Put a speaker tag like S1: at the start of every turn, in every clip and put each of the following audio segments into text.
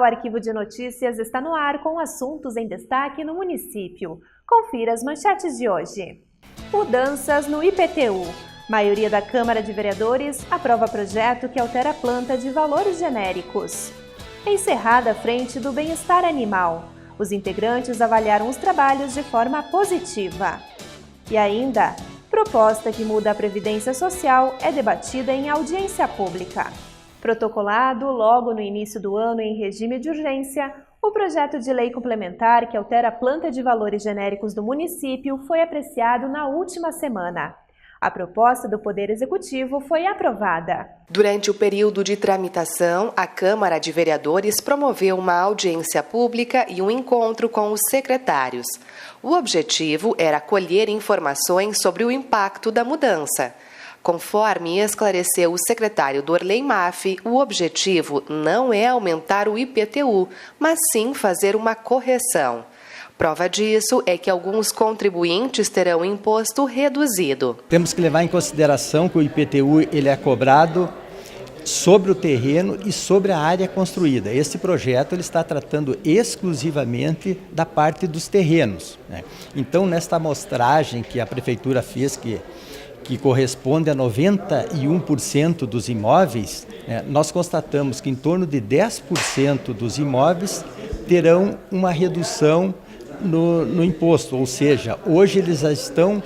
S1: Arquivo de Notícias está no ar com assuntos em destaque no município. Confira as manchetes de hoje. Mudanças no IPTU. Maioria da Câmara de Vereadores aprova projeto que altera a planta de valores genéricos. Encerrada a frente do bem-estar animal. Os integrantes avaliaram os trabalhos de forma positiva. E ainda, proposta que muda a Previdência Social é debatida em audiência pública. Protocolado logo no início do ano em regime de urgência, o projeto de lei complementar que altera a planta de valores genéricos do município foi apreciado na última semana. A proposta do Poder Executivo foi aprovada.
S2: Durante o período de tramitação, a Câmara de Vereadores promoveu uma audiência pública e um encontro com os secretários. O objetivo era colher informações sobre o impacto da mudança. Conforme esclareceu o secretário Dorley Maff, o objetivo não é aumentar o IPTU, mas sim fazer uma correção. Prova disso é que alguns contribuintes terão imposto reduzido.
S3: Temos que levar em consideração que o IPTU ele é cobrado sobre o terreno e sobre a área construída. Esse projeto ele está tratando exclusivamente da parte dos terrenos, né? Então, nesta amostragem que a Prefeitura fez, que corresponde a 91% dos imóveis, nós constatamos que em torno de 10% dos imóveis terão uma redução no imposto, ou seja, hoje eles já estão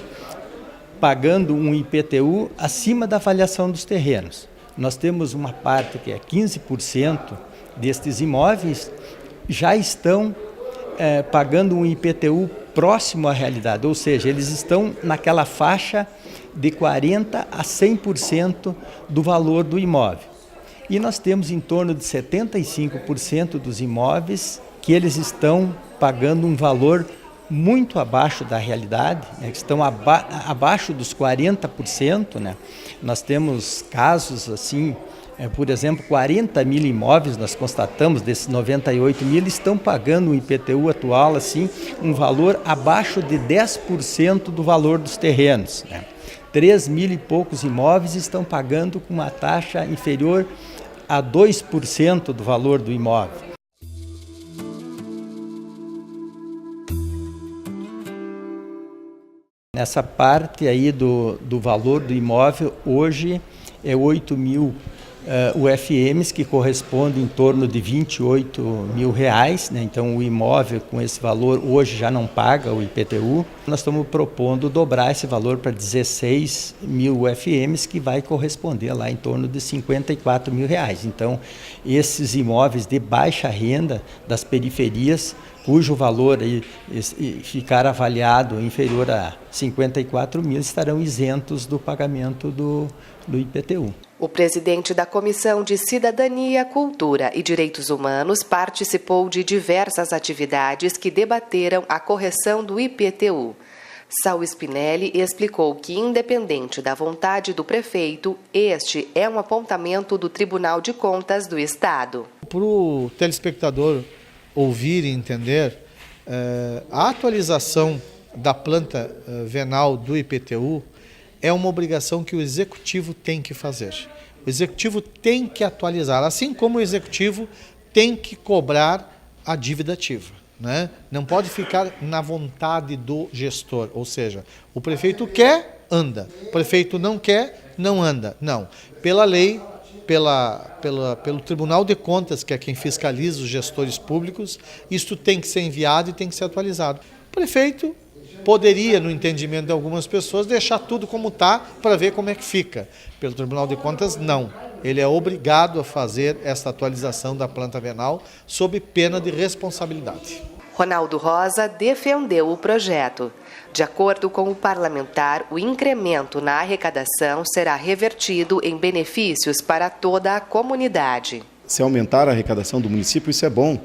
S3: pagando um IPTU acima da avaliação dos terrenos. Nós temos uma parte que é 15% destes imóveis já estão pagando um IPTU próximo à realidade, ou seja, eles estão naquela faixa de 40% a 100% do valor do imóvel. E nós temos em torno de 75% dos imóveis que eles estão pagando um valor muito abaixo da realidade, né, que estão abaixo dos 40%. Né? Nós temos casos assim, por exemplo, 40 mil imóveis, nós constatamos, desses 98 mil, estão pagando o IPTU atual, assim, um valor abaixo de 10% do valor dos terrenos. Né? 3 mil e poucos imóveis estão pagando com uma taxa inferior a 2% do valor do imóvel. Nessa parte aí do valor do imóvel, hoje é 8 mil UFMs, que corresponde em torno de 28 mil reais, né? Então o imóvel com esse valor hoje já não paga o IPTU. Nós estamos propondo dobrar esse valor para 16 mil UFMs, que vai corresponder lá em torno de 54 mil reais. Então esses imóveis de baixa renda das periferias, cujo valor aí ficar avaliado inferior a 54 mil, estarão isentos do pagamento do IPTU.
S2: O presidente da Comissão de Cidadania, Cultura e Direitos Humanos participou de diversas atividades que debateram a correção do IPTU. Saul Spinelli explicou que, independente da vontade do prefeito, este é um apontamento do Tribunal de Contas do Estado.
S4: Para o telespectador ouvir e entender, a atualização da planta venal do IPTU é uma obrigação que o Executivo tem que fazer. O Executivo tem que atualizar, assim como o Executivo tem que cobrar a dívida ativa, né? Não pode ficar na vontade do gestor, ou seja, o prefeito quer, anda. O prefeito não quer, não anda. Não. Pela lei, pelo Tribunal de Contas, que é quem fiscaliza os gestores públicos, isto tem que ser enviado e tem que ser atualizado. O prefeito poderia, no entendimento de algumas pessoas, deixar tudo como está para ver como é que fica. Pelo Tribunal de Contas, não. Ele é obrigado a fazer esta atualização da planta venal sob pena de responsabilidade.
S2: Ronaldo Rosa defendeu o projeto. De acordo com o parlamentar, o incremento na arrecadação será revertido em benefícios para toda a comunidade.
S5: Se aumentar a arrecadação do município, isso é bom.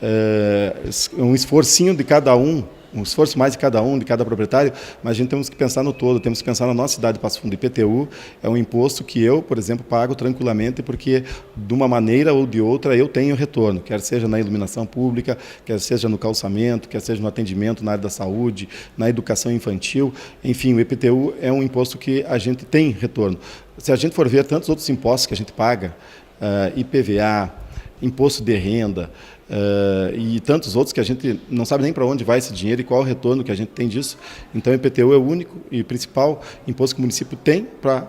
S5: É um esforcinho de cada um, um esforço mais de cada proprietário, mas a gente temos que pensar no todo, temos que pensar na nossa cidade de Passo Fundo. IPTU é um imposto que eu, por exemplo, pago tranquilamente porque de uma maneira ou de outra eu tenho retorno, quer seja na iluminação pública, quer seja no calçamento, quer seja no atendimento na área da saúde, na educação infantil, enfim, o IPTU é um imposto que a gente tem retorno. Se a gente for ver tantos outros impostos que a gente paga, IPVA, imposto de renda, e tantos outros que a gente não sabe nem para onde vai esse dinheiro e qual o retorno que a gente tem disso. Então, o IPTU é o único e principal imposto que o município tem para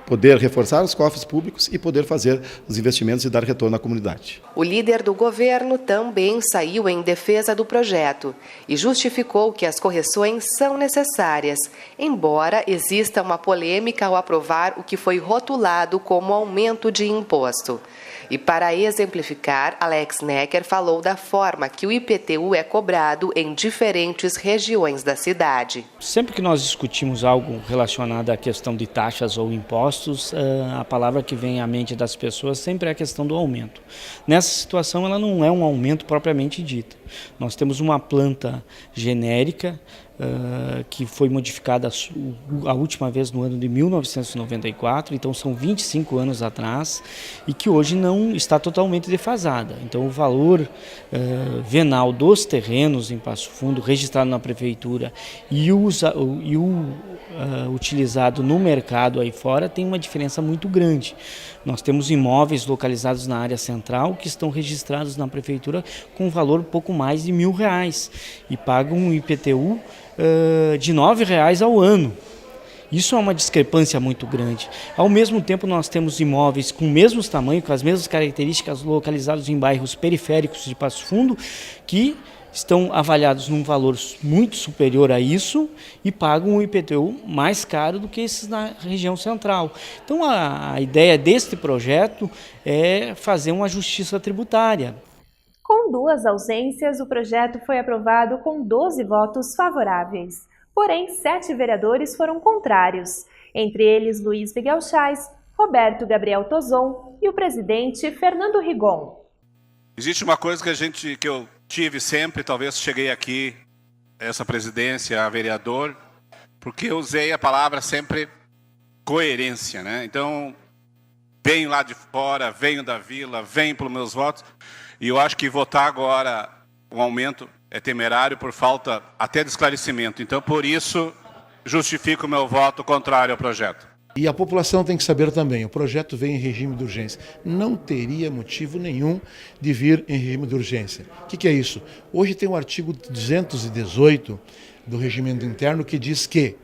S5: poder reforçar os cofres públicos e poder fazer os investimentos e dar retorno à comunidade.
S2: O líder do governo também saiu em defesa do projeto e justificou que as correções são necessárias, embora exista uma polêmica ao aprovar o que foi rotulado como aumento de imposto. E para exemplificar, Alex Necker falou da forma que o IPTU é cobrado em diferentes regiões da cidade.
S6: Sempre que nós discutimos algo relacionado à questão de taxas ou impostos, a palavra que vem à mente das pessoas sempre é a questão do aumento. Nessa situação, ela não é um aumento propriamente dito. Nós temos uma planta genérica que foi modificada a última vez no ano de 1994, então são 25 anos atrás, e que hoje não está totalmente defasada. Então o valor venal dos terrenos em Passo Fundo, registrado na prefeitura, e o utilizado no mercado aí fora tem uma diferença muito grande. Nós temos imóveis localizados na área central que estão registrados na prefeitura com um valor um pouco mais de R$1.000 e pagam um IPTU de R$9 ao ano. Isso é uma discrepância muito grande. Ao mesmo tempo, nós temos imóveis com o mesmo tamanho, com as mesmas características, localizados em bairros periféricos de Passo Fundo, que estão avaliados num valor muito superior a isso e pagam um IPTU mais caro do que esses na região central. Então, a ideia deste projeto é fazer uma justiça tributária.
S1: Com 2 ausências, o projeto foi aprovado com 12 votos favoráveis. Porém, 7 vereadores foram contrários, entre eles Luiz Miguel Chais, Roberto Gabriel Tozon e o presidente Fernando Rigon.
S7: Existe uma coisa que eu tive sempre, talvez cheguei aqui, essa presidência, a vereador, porque eu usei a palavra sempre coerência, né? Então, venho lá de fora, venho da vila, venho pelos meus votos, e eu acho que votar agora um aumento é temerário por falta até de esclarecimento. Então, por isso, justifico o meu voto contrário ao projeto.
S8: E a população tem que saber também, o projeto vem em regime de urgência. Não teria motivo nenhum de vir em regime de urgência. O que é isso? Hoje tem o artigo 218 do regimento interno que diz que,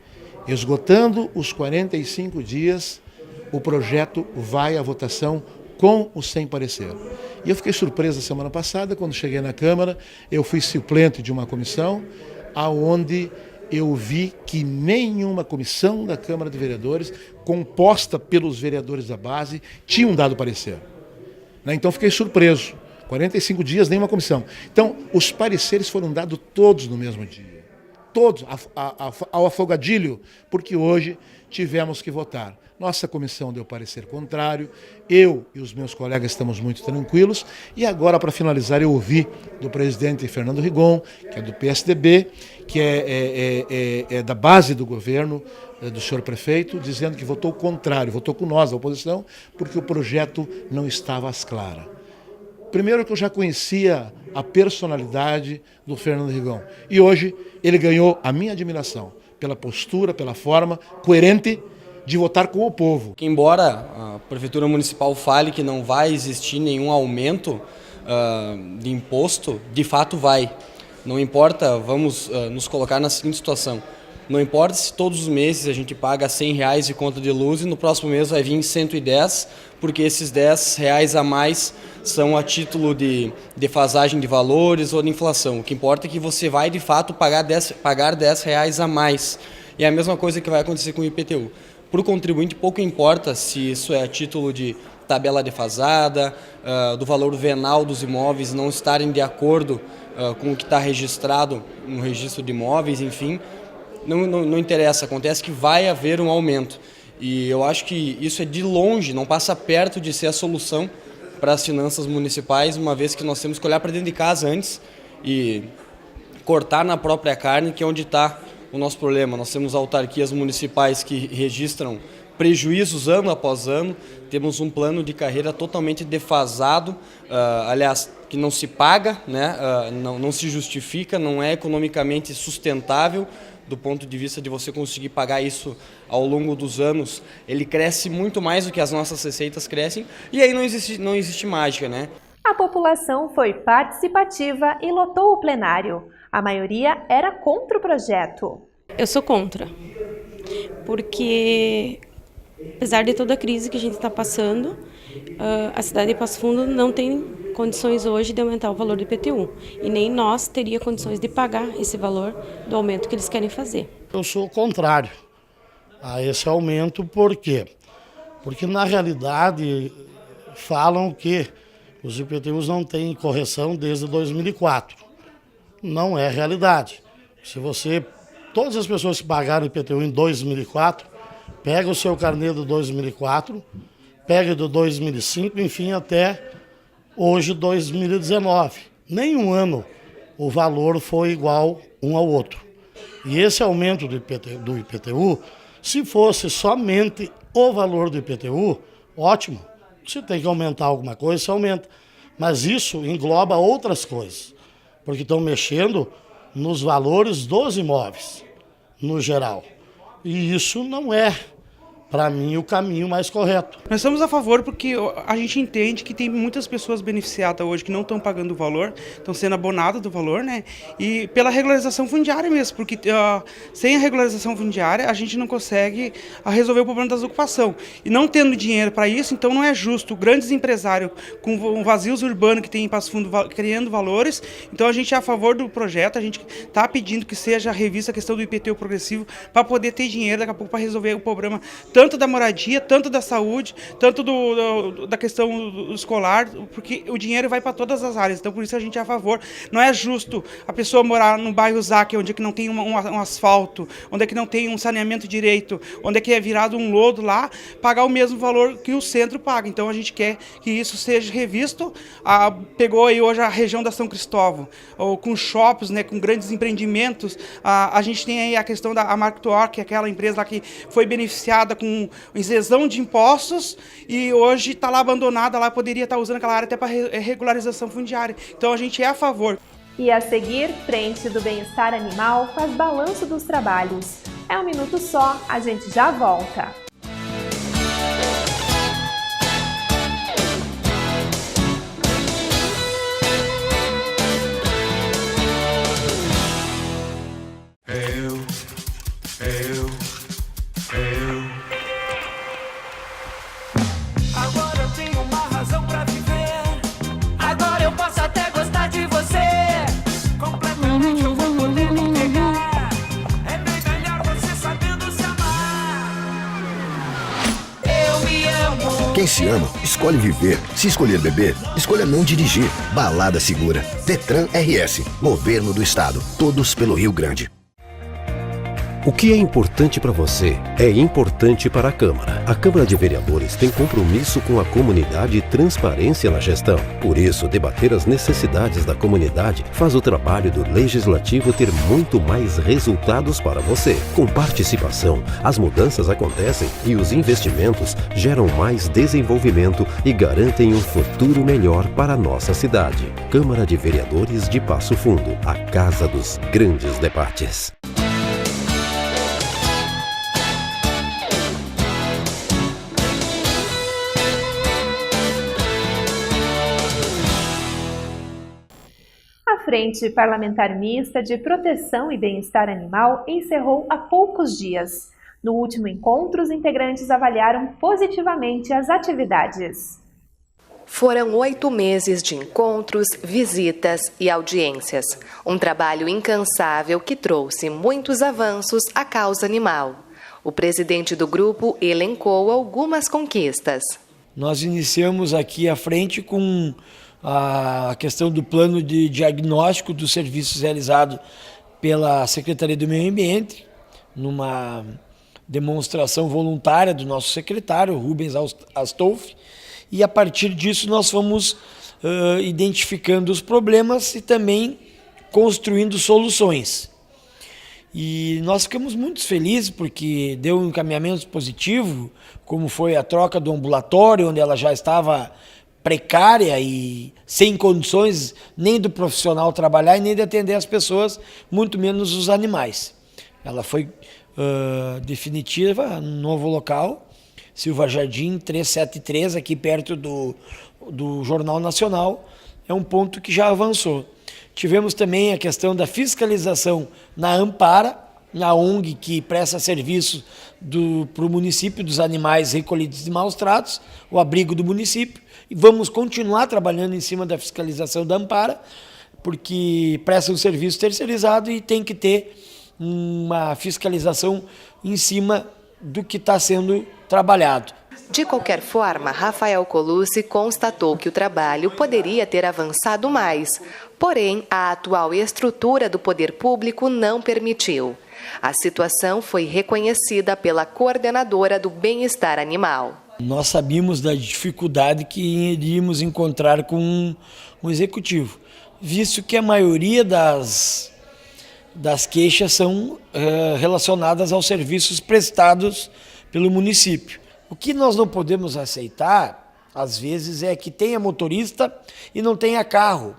S8: esgotando os 45 dias, o projeto vai à votação com ou sem parecer. E eu fiquei surpreso a semana passada, quando cheguei na Câmara, eu fui suplente de uma comissão, aonde eu vi que nenhuma comissão da Câmara de Vereadores, composta pelos vereadores da base, tinham dado parecer. Então fiquei surpreso. 45 dias, nenhuma comissão. Então, os pareceres foram dados todos no mesmo dia. Todos, ao afogadilho, porque hoje tivemos que votar. Nossa comissão deu parecer contrário, eu e os meus colegas estamos muito tranquilos, e agora, para finalizar, eu ouvi do presidente Fernando Rigon, que é do PSDB, que é da base do governo, do senhor prefeito, dizendo que votou contrário, votou com nós, a oposição, porque o projeto não estava às claras. Primeiro que eu já conhecia a personalidade do Fernando Rigon, e hoje ele ganhou a minha admiração pela postura, pela forma coerente de votar com o povo.
S9: Embora a Prefeitura Municipal fale que não vai existir nenhum aumento de imposto, de fato vai. Não importa, vamos nos colocar na seguinte situação. Não importa se todos os meses a gente paga R$100 de conta de luz e no próximo mês vai vir 110, porque esses R$10 a mais são a título de defasagem de valores ou de inflação. O que importa é que você vai de fato pagar R$10 a mais. E é a mesma coisa que vai acontecer com o IPTU. Para o contribuinte, pouco importa se isso é a título de tabela defasada, do valor venal dos imóveis não estarem de acordo com o que está registrado no registro de imóveis, enfim, não interessa, acontece que vai haver um aumento. E eu acho que isso é de longe, não passa perto de ser a solução para as finanças municipais, uma vez que nós temos que olhar para dentro de casa antes e cortar na própria carne, que é onde está o nosso problema. Nós temos autarquias municipais que registram prejuízos ano após ano, temos um plano de carreira totalmente defasado, aliás, que não se paga, né? Não se justifica, não é economicamente sustentável do ponto de vista de você conseguir pagar isso ao longo dos anos. Ele cresce muito mais do que as nossas receitas crescem, e aí não existe mágica, né?
S1: A população foi participativa e lotou o plenário. A maioria era contra o projeto.
S10: Eu sou contra, porque apesar de toda a crise que a gente está passando, a cidade de Passo Fundo não tem condições hoje de aumentar o valor do IPTU. E nem nós teria condições de pagar esse valor do aumento que eles querem fazer.
S11: Eu sou contrário a esse aumento, por quê? Porque na realidade falam que os IPTUs não têm correção desde 2004. Não é realidade. Todas as pessoas que pagaram IPTU em 2004, pega o seu carnê do 2004, pega do 2005, enfim, até hoje 2019. Nenhum ano o valor foi igual um ao outro. E esse aumento do IPTU, se fosse somente o valor do IPTU, ótimo. Se tem que aumentar alguma coisa, se aumenta. Mas isso engloba outras coisas, porque estão mexendo nos valores dos imóveis, no geral. E isso não é, para mim, o caminho mais correto.
S12: Nós estamos a favor porque a gente entende que tem muitas pessoas beneficiadas hoje que não estão pagando o valor, estão sendo abonadas do valor, né? E pela regularização fundiária mesmo, porque sem a regularização fundiária a gente não consegue resolver o problema da desocupação. E não tendo dinheiro para isso, então não é justo grandes empresários com vazios urbanos que tem em Passo Fundo criando valores. Então a gente é a favor do projeto, a gente está pedindo que seja revista a questão do IPTU progressivo para poder ter dinheiro daqui a pouco para resolver o problema tanto da moradia, tanto da saúde, tanto da questão escolar, porque o dinheiro vai para todas as áreas. Então, por isso a gente é a favor. Não é justo a pessoa morar no bairro Zaque, onde é que não tem um asfalto, onde é que não tem um saneamento direito, onde é que é virado um lodo lá, pagar o mesmo valor que o centro paga. Então, a gente quer que isso seja revisto. Pegou aí hoje a região da São Cristóvão, com shoppings, né, com grandes empreendimentos. A gente tem aí a questão da Marktor, que é aquela empresa lá que foi beneficiada com isenção de impostos e hoje está lá abandonada, lá poderia estar usando aquela área até para regularização fundiária. Então a gente é a favor.
S1: E a seguir, Frente do Bem-Estar Animal faz balanço dos trabalhos. É um minuto só, a gente já volta.
S13: Quem se ama, escolhe viver. Se escolher beber, escolha não dirigir. Balada segura. Detran RS. Governo do Estado. Todos pelo Rio Grande.
S14: O que é importante para você é importante para a Câmara. A Câmara de Vereadores tem compromisso com a comunidade e transparência na gestão. Por isso, debater as necessidades da comunidade faz o trabalho do Legislativo ter muito mais resultados para você. Com participação, as mudanças acontecem e os investimentos geram mais desenvolvimento e garantem um futuro melhor para a nossa cidade. Câmara de Vereadores de Passo Fundo, a casa dos grandes debates.
S1: A Frente Parlamentar Mista de Proteção e Bem-Estar Animal encerrou há poucos dias. No último encontro, os integrantes avaliaram positivamente as atividades.
S2: Foram 8 meses de encontros, visitas e audiências. Um trabalho incansável que trouxe muitos avanços à causa animal. O presidente do grupo elencou algumas conquistas.
S15: Nós iniciamos aqui à frente com a questão do plano de diagnóstico dos serviços realizados pela Secretaria do Meio Ambiente, numa demonstração voluntária do nosso secretário, Rubens Astolfi, e a partir disso nós fomos identificando os problemas e também construindo soluções. E nós ficamos muito felizes porque deu um encaminhamento positivo, como foi a troca do ambulatório, onde ela já estava precária e sem condições nem do profissional trabalhar e nem de atender as pessoas, muito menos os animais. Ela foi definitiva no novo local, Silva Jardim 373, aqui perto do Jornal Nacional, é um ponto que já avançou. Tivemos também a questão da fiscalização na Ampara, na ONG que presta serviço para o município dos animais recolhidos de maus tratos, o abrigo do município, e vamos continuar trabalhando em cima da fiscalização da Ampara, porque presta um serviço terceirizado e tem que ter uma fiscalização em cima do que está sendo trabalhado.
S2: De qualquer forma, Rafael Colucci constatou que o trabalho poderia ter avançado mais, porém a atual estrutura do poder público não permitiu. A situação foi reconhecida pela coordenadora do bem-estar animal.
S15: Nós sabíamos da dificuldade que iríamos encontrar com o executivo, visto que a maioria das queixas são relacionadas aos serviços prestados pelo município. O que nós não podemos aceitar, às vezes, é que tenha motorista e não tenha carro.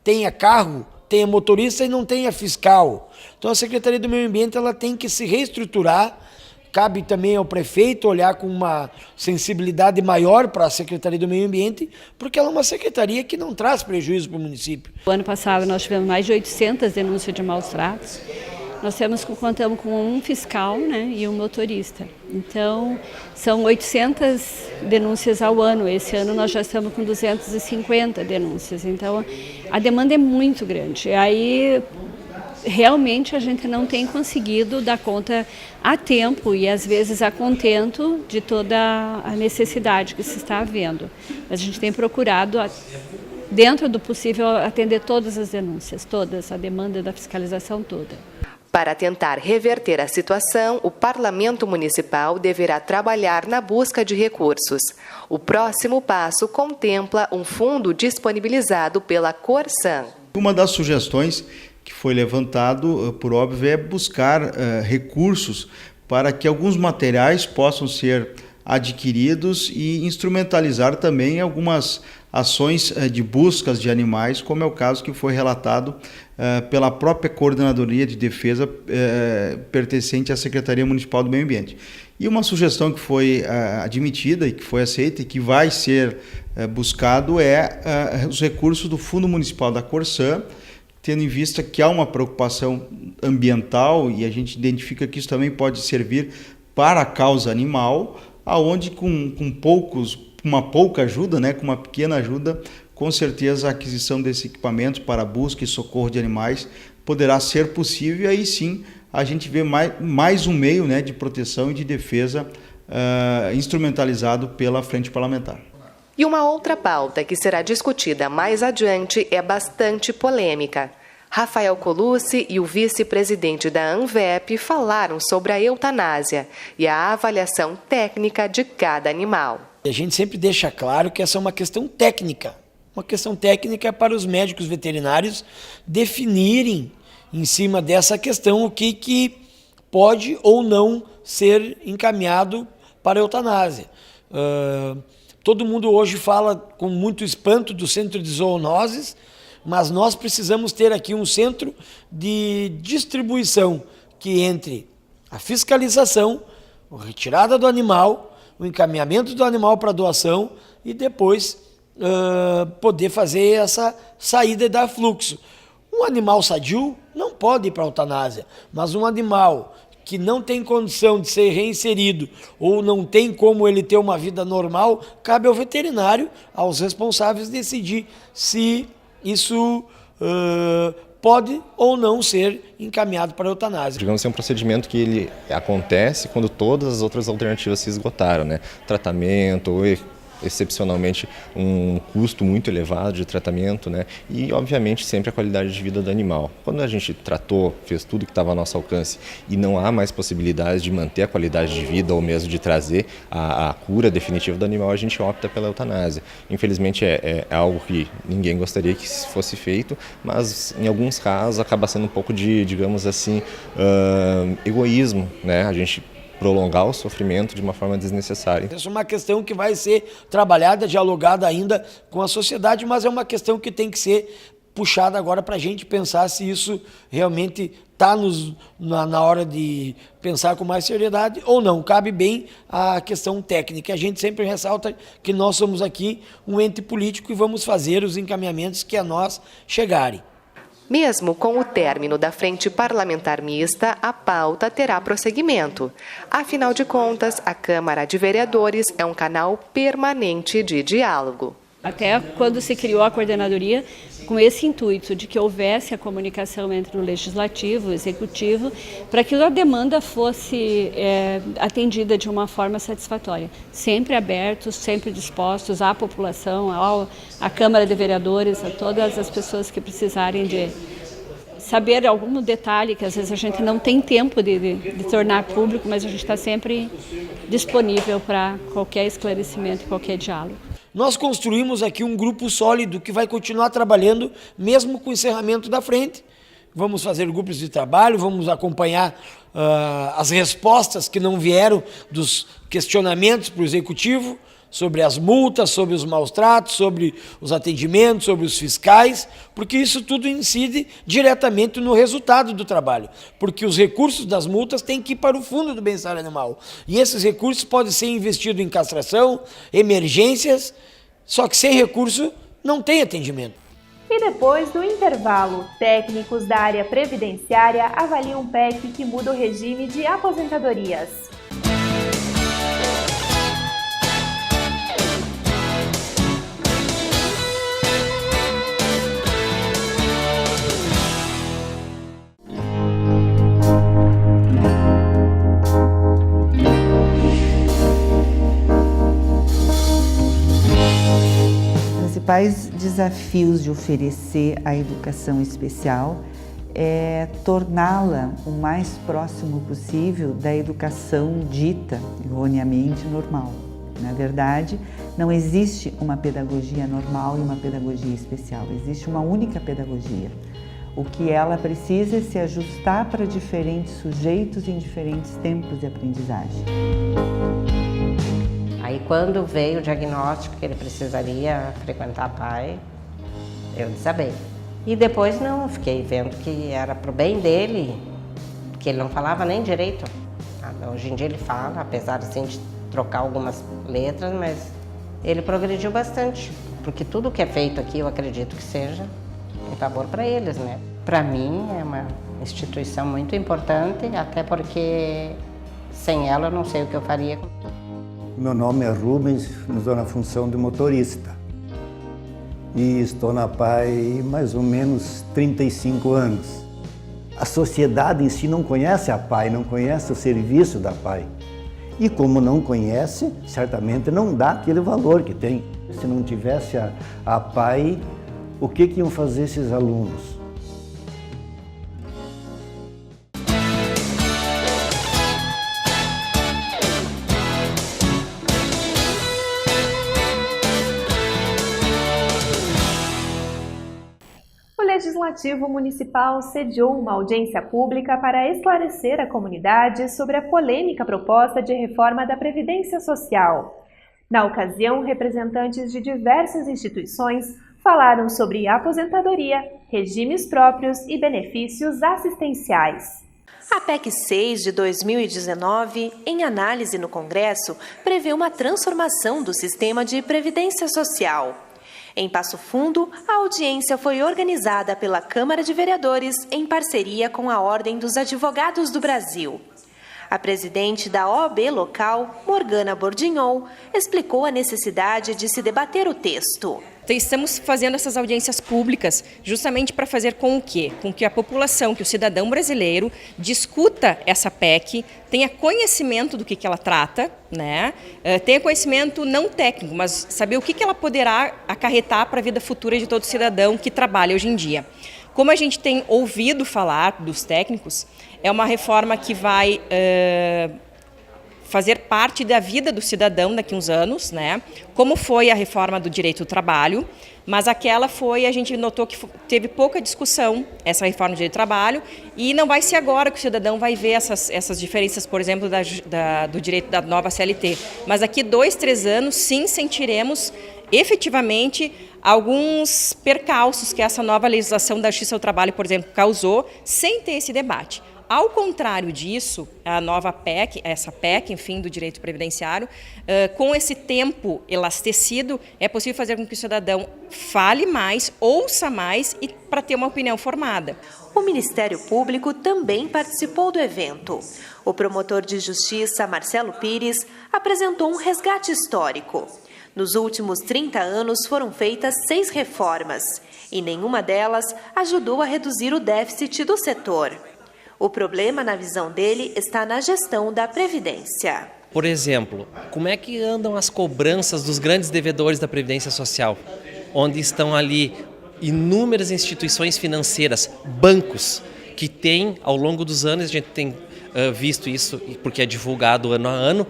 S15: Tenha carro, tenha motorista e não tenha fiscal. Então a Secretaria do Meio Ambiente ela tem que se reestruturar. Cabe também ao prefeito olhar com uma sensibilidade maior para a Secretaria do Meio Ambiente, porque ela é uma secretaria que não traz prejuízo para o município.
S10: O ano passado nós tivemos mais de 800 denúncias de maus tratos. Nós contamos com um fiscal, né, e um motorista. Então, são 800 denúncias ao ano. Esse ano nós já estamos com 250 denúncias. Então, a demanda é muito grande. Aí, realmente, a gente não tem conseguido dar conta a tempo e, às vezes, a contento de toda a necessidade que se está havendo. Mas a gente tem procurado, dentro do possível, atender todas as denúncias, todas, a demanda da fiscalização toda.
S2: Para tentar reverter a situação, o Parlamento Municipal deverá trabalhar na busca de recursos. O próximo passo contempla um fundo disponibilizado pela Corsan.
S16: Uma das sugestões que foi levantado, por óbvio, é buscar recursos para que alguns materiais possam ser adquiridos e instrumentalizar também algumas ações de buscas de animais, como é o caso que foi relatado pela própria Coordenadoria de Defesa pertencente à Secretaria Municipal do Meio Ambiente. E uma sugestão que foi admitida e que foi aceita e que vai ser buscado é os recursos do Fundo Municipal da Corsan, tendo em vista que há uma preocupação ambiental e a gente identifica que isso também pode servir para a causa animal, aonde com uma pouca ajuda, né, com uma pequena ajuda, com certeza a aquisição desse equipamento para busca e socorro de animais poderá ser possível, e aí sim a gente vê mais um meio, né, de proteção e de defesa instrumentalizado pela Frente Parlamentar.
S2: E uma outra pauta que será discutida mais adiante é bastante polêmica. Rafael Colucci e o vice-presidente da ANVEP falaram sobre a eutanásia e a avaliação técnica de cada animal.
S15: A gente sempre deixa claro que essa é uma questão técnica para os médicos veterinários definirem em cima dessa questão o que pode ou não ser encaminhado para a eutanásia. Todo mundo hoje fala com muito espanto do centro de zoonoses, mas nós precisamos ter aqui um centro de distribuição que entre a fiscalização, a retirada do animal, o encaminhamento do animal para doação e depois poder fazer essa saída e dar fluxo. Um animal sadio não pode ir para a eutanásia, mas um animal que não tem condição de ser reinserido ou não tem como ele ter uma vida normal, cabe ao veterinário, aos responsáveis, decidir se isso pode ou não ser encaminhado para a eutanásia.
S17: Digamos assim, é um procedimento que ele acontece quando todas as outras alternativas se esgotaram, né? Tratamento, excepcionalmente um custo muito elevado de tratamento, né? E obviamente sempre a qualidade de vida do animal. Quando a gente tratou, fez tudo que estava ao nosso alcance e não há mais possibilidades de manter a qualidade de vida ou mesmo de trazer a cura definitiva do animal, a gente opta pela eutanásia. Infelizmente é algo que ninguém gostaria que fosse feito, mas em alguns casos acaba sendo um pouco de, digamos assim, egoísmo, né? A gente prolongar o sofrimento de uma forma desnecessária.
S15: Essa é uma questão que vai ser trabalhada, dialogada ainda com a sociedade, mas é uma questão que tem que ser puxada agora para a gente pensar se isso realmente está na hora de pensar com mais seriedade ou não. Cabe bem a questão técnica. A gente sempre ressalta que nós somos aqui um ente político e vamos fazer os encaminhamentos que a nós chegarem.
S2: Mesmo com o término da Frente Parlamentar Mista, a pauta terá prosseguimento. Afinal de contas, a Câmara de Vereadores é um canal permanente de diálogo.
S18: Até quando se criou a coordenadoria, com esse intuito de que houvesse a comunicação entre o Legislativo e o Executivo, para que a demanda fosse atendida de uma forma satisfatória. Sempre abertos, sempre dispostos à população, à Câmara de Vereadores, a todas as pessoas que precisarem de saber algum detalhe que às vezes a gente não tem tempo de tornar público, mas a gente está sempre disponível para qualquer esclarecimento, qualquer diálogo.
S15: Nós construímos aqui um grupo sólido que vai continuar trabalhando mesmo com o encerramento da frente. Vamos fazer grupos de trabalho, vamos acompanhar as respostas que não vieram dos questionamentos para o Executivo sobre as multas, sobre os maus tratos, sobre os atendimentos, sobre os fiscais, porque isso tudo incide diretamente no resultado do trabalho, porque os recursos das multas têm que ir para o Fundo do Bem-Estar Animal, e esses recursos podem ser investidos em castração, emergências, só que sem recurso não tem atendimento.
S1: E depois do intervalo, técnicos da área previdenciária avaliam um PEC que muda o regime de aposentadorias.
S19: Os principais desafios de oferecer a educação especial é torná-la o mais próximo possível da educação dita erroneamente normal. Na verdade, não existe uma pedagogia normal e uma pedagogia especial, existe uma única pedagogia. O que ela precisa é se ajustar para diferentes sujeitos em diferentes tempos de aprendizagem.
S20: Aí quando veio o diagnóstico que ele precisaria frequentar pai, eu desabei. E depois não, eu fiquei vendo que era pro bem dele, que ele não falava nem direito. Hoje em dia ele fala, apesar assim, de trocar algumas letras, mas ele progrediu bastante. Porque tudo que é feito aqui eu acredito que seja em favor para eles, né? Para mim é uma instituição muito importante, até porque sem ela eu não sei o que eu faria.
S21: Meu nome é Rubens, estou na função de motorista e estou na PAI mais ou menos 35 anos. A sociedade em si não conhece a PAI, não conhece o serviço da PAI. E como não conhece, certamente não dá aquele valor que tem. Se não tivesse a PAI, o que iam fazer esses alunos?
S1: O Legislativo Municipal sediou uma audiência pública para esclarecer a comunidade sobre a polêmica proposta de reforma da Previdência Social. Na ocasião, representantes de diversas instituições falaram sobre aposentadoria, regimes próprios e benefícios assistenciais.
S22: A PEC 6 de 2019, em análise no Congresso, prevê uma transformação do sistema de previdência social. Em Passo Fundo, a audiência foi organizada pela Câmara de Vereadores em parceria com a Ordem dos Advogados do Brasil. A presidente da OAB local, Morgana Bordignon, explicou a necessidade de se debater o texto.
S23: Então, estamos fazendo essas audiências públicas justamente para fazer com o quê? Com que a população, que o cidadão brasileiro discuta essa PEC, tenha conhecimento do que ela trata, né? Tenha conhecimento não técnico, mas saber o que ela poderá acarretar para a vida futura de todo cidadão que trabalha hoje em dia. Como a gente tem ouvido falar dos técnicos, é uma reforma que vai fazer parte da vida do cidadão daqui a uns anos, né? Como foi a reforma do direito do trabalho, mas aquela foi, a gente notou que teve pouca discussão, essa reforma do direito do trabalho, e não vai ser agora que o cidadão vai ver essas diferenças, por exemplo, do direito da nova CLT. Mas daqui 2, 3 anos, sim, sentiremos efetivamente alguns percalços que essa nova legislação da Justiça do Trabalho, por exemplo, causou, sem ter esse debate. Ao contrário disso, a nova PEC, essa PEC, enfim, do direito previdenciário, com esse tempo elastecido, é possível fazer com que o cidadão fale mais, ouça mais e para ter uma opinião formada.
S22: O Ministério Público também participou do evento. O promotor de justiça, Marcelo Pires, apresentou um resgate histórico. Nos últimos 30 anos foram feitas 6 reformas e nenhuma delas ajudou a reduzir o déficit do setor. O problema, na visão dele, está na gestão da Previdência.
S3: Por exemplo, como é que andam as cobranças dos grandes devedores da Previdência Social, onde estão ali inúmeras instituições financeiras, bancos, que têm, ao longo dos anos, a gente tem visto isso, porque é divulgado ano a ano,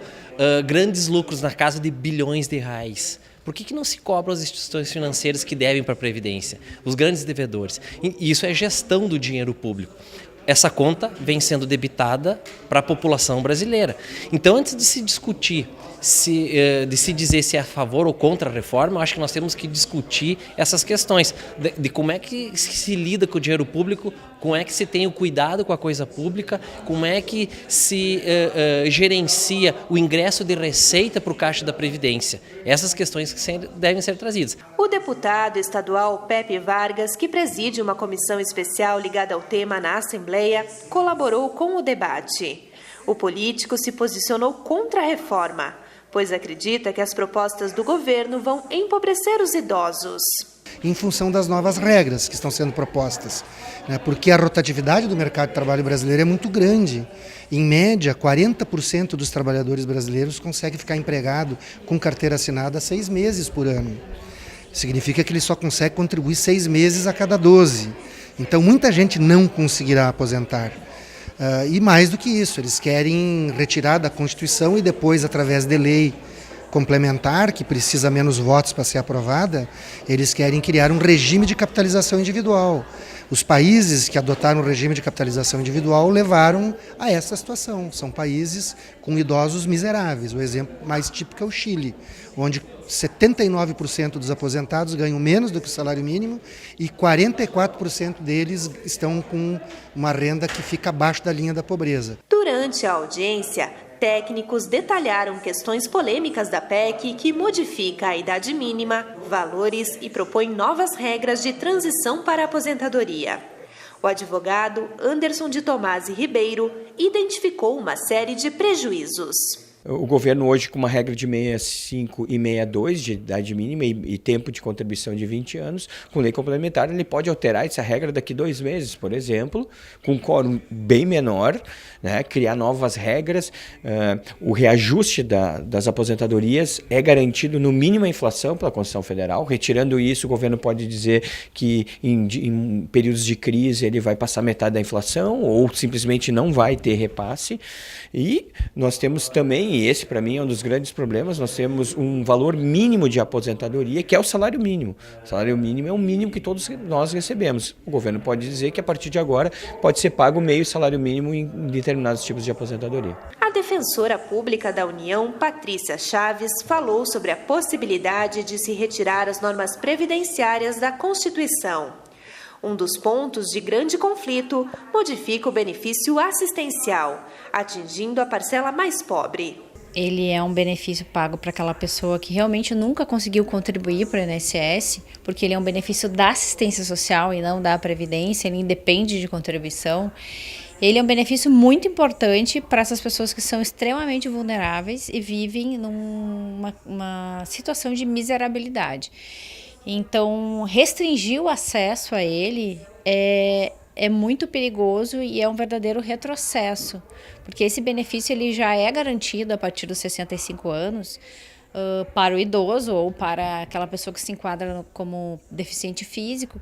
S3: grandes lucros na casa de bilhões de reais. Por que não se cobram as instituições financeiras que devem para a Previdência? Os grandes devedores. E isso é gestão do dinheiro público. Essa conta vem sendo debitada para a população brasileira. Então, antes de se discutir, de se dizer se é a favor ou contra a reforma, eu acho que nós temos que discutir essas questões de como é que se lida com o dinheiro público, como é que se tem o cuidado com a coisa pública, como é que se gerencia o ingresso de receita para o Caixa da Previdência. Essas questões que devem ser trazidas.
S22: O deputado estadual Pepe Vargas, que preside uma comissão especial ligada ao tema na Assembleia, colaborou com o debate. O político se posicionou contra a reforma, pois acredita que as propostas do governo vão empobrecer os idosos.
S4: Em função das novas regras que estão sendo propostas, porque a rotatividade do mercado de trabalho brasileiro é muito grande. Em média, 40% dos trabalhadores brasileiros conseguem ficar empregado com carteira assinada 6 meses por ano. Significa que ele só consegue contribuir 6 meses a cada 12. Então, muita gente não conseguirá aposentar. E mais do que isso, eles querem retirar da Constituição e depois, através de lei complementar, que precisa menos votos para ser aprovada, eles querem criar um regime de capitalização individual. Os países que adotaram o regime de capitalização individual levaram a essa situação. São países com idosos miseráveis. O exemplo mais típico é o Chile, onde 79% dos aposentados ganham menos do que o salário mínimo e 44% deles estão com uma renda que fica abaixo da linha da pobreza.
S22: Durante a audiência, técnicos detalharam questões polêmicas da PEC que modifica a idade mínima, valores e propõe novas regras de transição para a aposentadoria. O advogado Anderson de Tomasi Ribeiro identificou uma série de prejuízos.
S5: O governo hoje, com uma regra de 65 e 62 de idade mínima e tempo de contribuição de 20 anos, com lei complementar, ele pode alterar essa regra daqui 2 meses, por exemplo, com um quórum bem menor, criar novas regras. O reajuste das aposentadorias é garantido no mínimo a inflação pela Constituição Federal. Retirando isso, o governo pode dizer que em períodos de crise ele vai passar metade da inflação ou simplesmente não vai ter repasse. E nós temos também, e esse para mim é um dos grandes problemas, nós temos um valor mínimo de aposentadoria, que é o salário mínimo. O salário mínimo é o mínimo que todos nós recebemos. O governo pode dizer que a partir de agora pode ser pago meio salário mínimo em determinados tipos de aposentadoria.
S22: A defensora pública da União, Patrícia Chaves, falou sobre a possibilidade de se retirar as normas previdenciárias da Constituição. Um dos pontos de grande conflito modifica o benefício assistencial, atingindo a parcela mais pobre.
S24: Ele é um benefício pago para aquela pessoa que realmente nunca conseguiu contribuir para o INSS, porque ele é um benefício da assistência social e não da previdência, ele independe de contribuição. Ele é um benefício muito importante para essas pessoas que são extremamente vulneráveis e vivem numa situação de miserabilidade. Então, restringir o acesso a ele é muito perigoso e é um verdadeiro retrocesso, porque esse benefício ele já é garantido a partir dos 65 anos para o idoso ou para aquela pessoa que se enquadra como deficiente físico.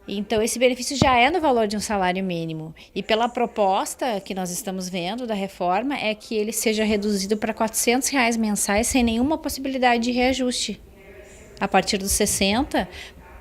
S24: Então, esse benefício já é no valor de um salário mínimo. E pela proposta que nós estamos vendo da reforma é que ele seja reduzido para R$ 400 mensais sem nenhuma possibilidade de reajuste. A partir dos 60,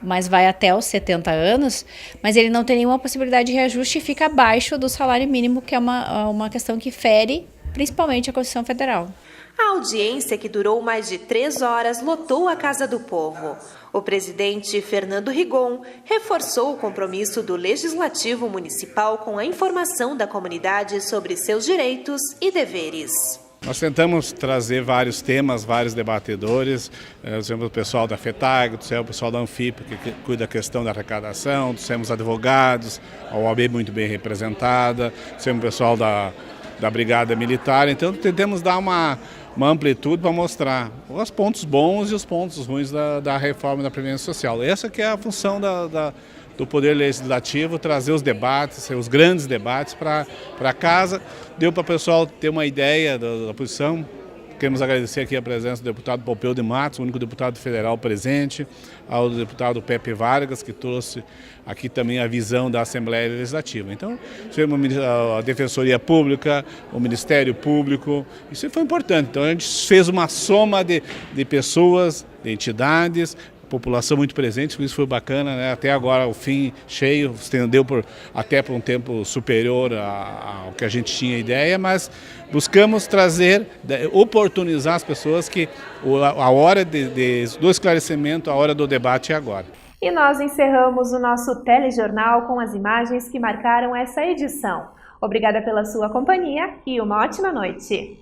S24: mas vai até os 70 anos, mas ele não tem nenhuma possibilidade de reajuste e fica abaixo do salário mínimo, que é uma questão que fere principalmente a Constituição Federal.
S22: A audiência, que durou mais de 3 horas, lotou a Casa do Povo. O presidente Fernando Rigon reforçou o compromisso do Legislativo Municipal com a informação da comunidade sobre seus direitos e deveres.
S6: Nós tentamos trazer vários temas, vários debatedores, temos o pessoal da FETAG, o pessoal da Anfip, que cuida da questão da arrecadação, temos advogados, a OAB muito bem representada, temos o pessoal da Brigada Militar, então tentamos dar uma amplitude para mostrar os pontos bons e os pontos ruins da reforma da Previdência Social. Essa que é a função do Poder Legislativo, trazer os debates, os grandes debates para casa. Deu para o pessoal ter uma ideia da posição. Queremos agradecer aqui a presença do deputado Pompeu de Matos, o único deputado federal presente, ao deputado Pepe Vargas, que trouxe aqui também a visão da Assembleia Legislativa. Então, a Defensoria Pública, o Ministério Público, isso foi importante. Então, a gente fez uma soma de pessoas, de entidades, população muito presente, isso foi bacana, né? Até agora o fim cheio, estendeu até por um tempo superior ao que a gente tinha ideia, mas buscamos trazer, oportunizar as pessoas que a hora do esclarecimento, a hora do debate é agora.
S1: E nós encerramos o nosso telejornal com as imagens que marcaram essa edição. Obrigada pela sua companhia e uma ótima noite.